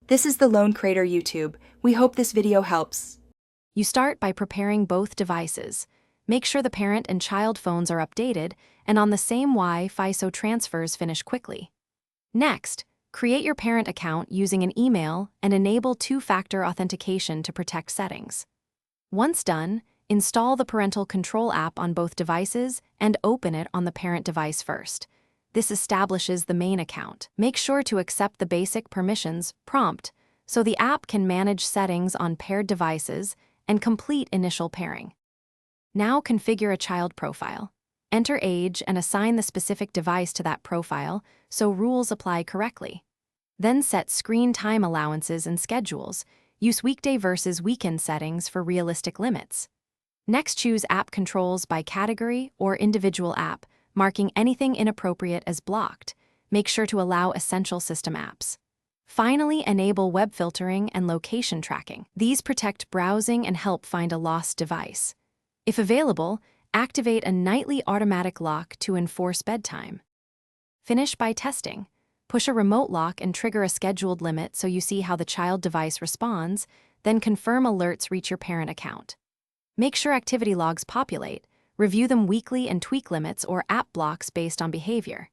This is the Lone Crater YouTube. We hope this video helps. You start by preparing both devices. Make sure the parent and child phones are updated and on the same Wi-Fi so transfers finish quickly. Next, create your parent account using an email and enable two-factor authentication to protect settings. Once done, install the Parental Control app on both devices and open it on the parent device first. This establishes the main account. Make sure to accept the basic permissions prompt so the app can manage settings on paired devices and complete initial pairing. Now configure a child profile. Enter age and assign the specific device to that profile so rules apply correctly. Then set screen time allowances and schedules. Use weekday versus weekend settings for realistic limits. Next, choose app controls by category or individual app, marking anything inappropriate as blocked. Make sure to allow essential system apps. Finally, enable web filtering and location tracking. These protect browsing and help find a lost device. If available, activate a nightly automatic lock to enforce bedtime. Finish by testing. Push a remote lock and trigger a scheduled limit so you see how the child device responds, then confirm alerts reach your parent account. Make sure activity logs populate. Review them weekly and tweak limits or app blocks based on behavior.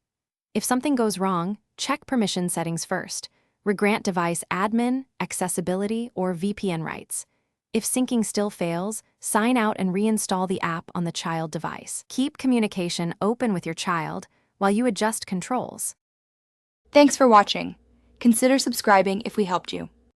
If something goes wrong, check permission settings first. Regrant device admin, accessibility, or VPN rights. If syncing still fails, sign out and reinstall the app on the child device. Keep communication open with your child while you adjust controls. Thanks for watching. Consider subscribing if we helped you.